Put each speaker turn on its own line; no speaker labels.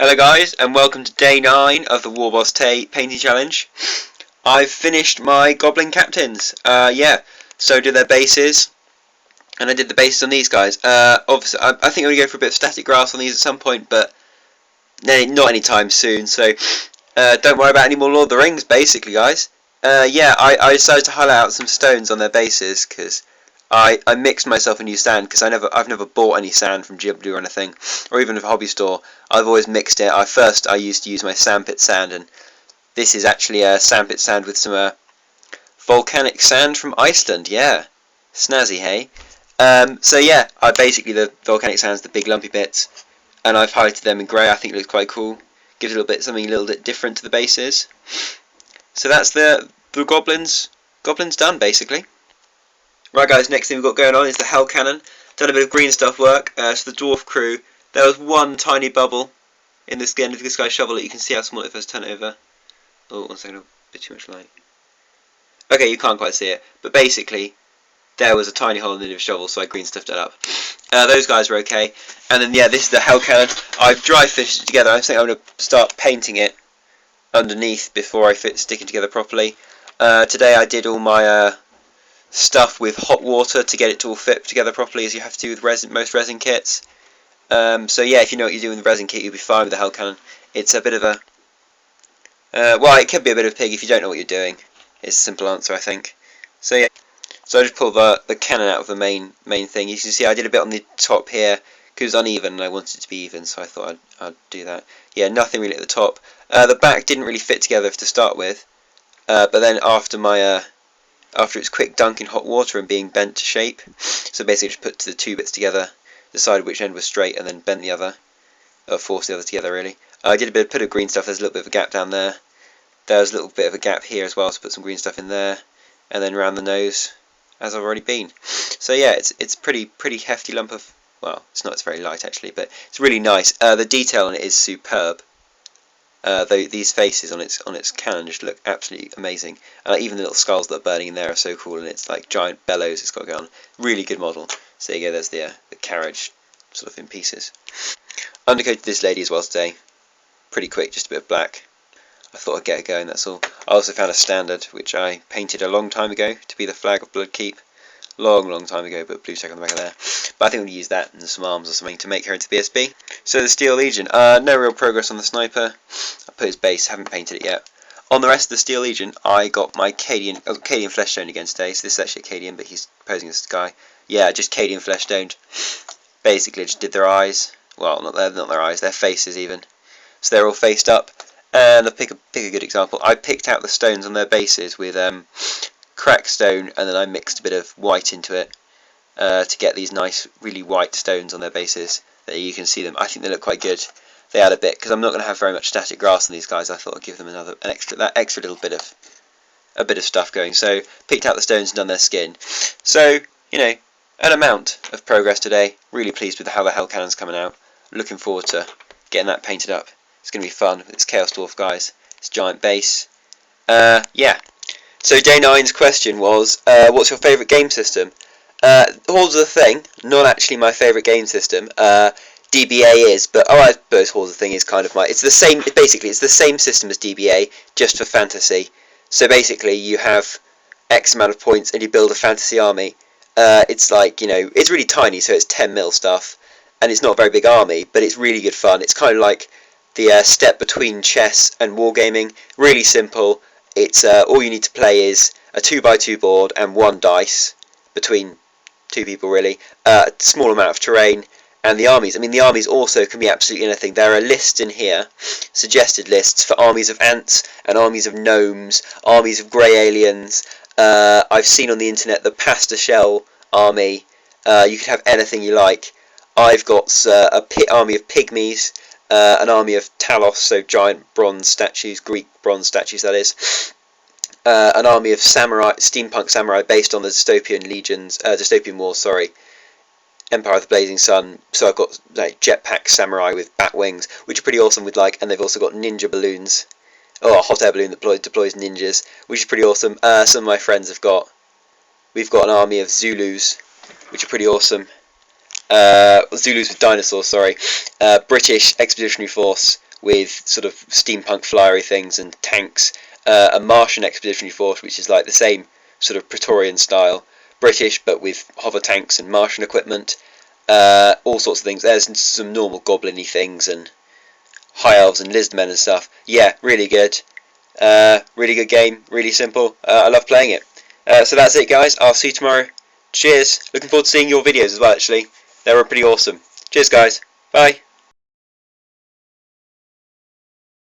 Hello guys, and welcome to day 9 of the warboss painting challenge. I've finished my goblin captains. So did their bases, and I did the bases on these guys. Obviously, I think I'm going to go for a bit of static grass on these at some point, but not anytime soon. So don't worry about any more Lord of the Rings, basically, guys. I decided to highlight out some stones on their bases because I mixed myself a new sand because I've never bought any sand from GW or anything, or even a hobby store. I've always mixed it. I used to use my sandpit sand, and this is actually a sandpit sand with some volcanic sand from Iceland. Yeah, snazzy, hey. I basically the volcanic sand's the big lumpy bits, and I've highlighted them in grey. I think it looks quite cool. Gives something a little bit different to the bases. So that's the goblins done basically. Right guys, next thing we've got going on is the hell cannon. Done a bit of green stuff work. So the dwarf crew, there was one tiny bubble in the skin of this guy's shovel that you can see how small it is turn it over. Oh, 1 second, a bit too much light. Okay, you can't quite see it, but basically there was a tiny hole in the end of the shovel, so I green stuffed it up. Those guys were okay. And then this is the hell cannon. I've dry fished it together. I think I'm going to start painting it underneath before I stick it together properly. Today I did all my stuff with hot water to get it to all fit together properly, as you have to with most resin kits. If you know what you're doing with the resin kit, you'll be fine with the hell cannon. It's a bit of a it can be a bit of a pig if you don't know what you're doing. It's a simple answer, I think. So I just pulled the cannon out of the main thing. You can see I did a bit on the top here because it was uneven and I wanted it to be even, so I thought I'd do that. Yeah, nothing really at the top. The back didn't really fit together to start with, but then after its quick dunk in hot water and being bent to shape, so basically just put the two bits together, decided which end was straight, and then bent the other, or forced the other together really. I did a bit of green stuff. There's a little bit of a gap down there. There's a little bit of a gap here as well, so put some green stuff in there, and then around the nose, as I've already been. So yeah, it's pretty hefty lump of. Well, it's not. It's very light actually, but it's really nice. The detail on it is superb. These faces on its cannon just look absolutely amazing. Even the little skulls that are burning in there are so cool, and it's like giant bellows it's got going on. Really good model. So there you go, there's the carriage sort of in pieces. Undercoated this lady as well today. Pretty quick, just a bit of black. I thought I'd get it going, that's all. I also found a standard which I painted a long time ago to be the flag of Bloodkeep. Long time ago, but blue check on the back of there. But I think we'll use that and some arms or something to make her into BSB. So the Steel Legion, no real progress on the sniper. I put his base, haven't painted it yet. On the rest of the Steel Legion, I got my Cadian flesh stoned again today. So this is actually a Cadian, but he's posing as a guy. Yeah, just Cadian flesh stoned. Basically, just did their eyes. Well, not their eyes, their faces even. So they're all faced up. And I'll pick a good example. I picked out the stones on their bases with cracked stone, and then I mixed a bit of white into it to get these nice, really white stones on their bases. There you can see them. I think they look quite good. They add a bit because I'm not going to have very much static grass on these guys. I thought I'd give them that extra little bit of stuff going. So picked out the stones and done their skin. So an amount of progress today. Really pleased with how the hell cannon's coming out. Looking forward to getting that painted up. It's going to be fun with its Chaos Dwarf guys. Its giant base. So day 9's question was, what's your favourite game system? Halls of the Thing, not actually my favourite game system. DBA is, but I suppose Halls of the Thing is kind of it's the same. Basically, it's the same system as DBA, just for fantasy. So basically, you have X amount of points and you build a fantasy army. It's like it's really tiny, so it's 10 mil stuff, and it's not a very big army, but it's really good fun. It's kind of like the step between chess and wargaming. Really simple. It's all you need to play is a 2x2 board and 1 dice between 2 people really. A small amount of terrain, and the armies. I mean, the armies also can be absolutely anything. There are lists in here, suggested lists for armies of ants and armies of gnomes, armies of grey aliens. I've seen on the internet the pasta shell army. You could have anything you like. I've got a army of pygmies. An army of Talos, so giant bronze statues, Greek bronze statues that is. An army of samurai, steampunk samurai based on the dystopian wars, sorry. Empire of the Blazing Sun. So I've got jetpack samurai with bat wings, which are pretty awesome and they've also got ninja balloons. Oh, a hot air balloon that deploys ninjas, which is pretty awesome. Some of my friends have got. We've got an army of Zulus, which are pretty awesome. Zulus with dinosaurs, sorry. British Expeditionary Force with sort of steampunk flyery things and tanks. A Martian expeditionary force, which is like the same sort of Praetorian style, British but with hover tanks and Martian equipment. All sorts of things. There's some normal goblin-y things and high elves and lizardmen and stuff. Yeah, really good. Really good game. Really simple. I love playing it. So that's it, guys. I'll see you tomorrow. Cheers. Looking forward to seeing your videos as well, actually. They were pretty awesome. Cheers, guys. Bye.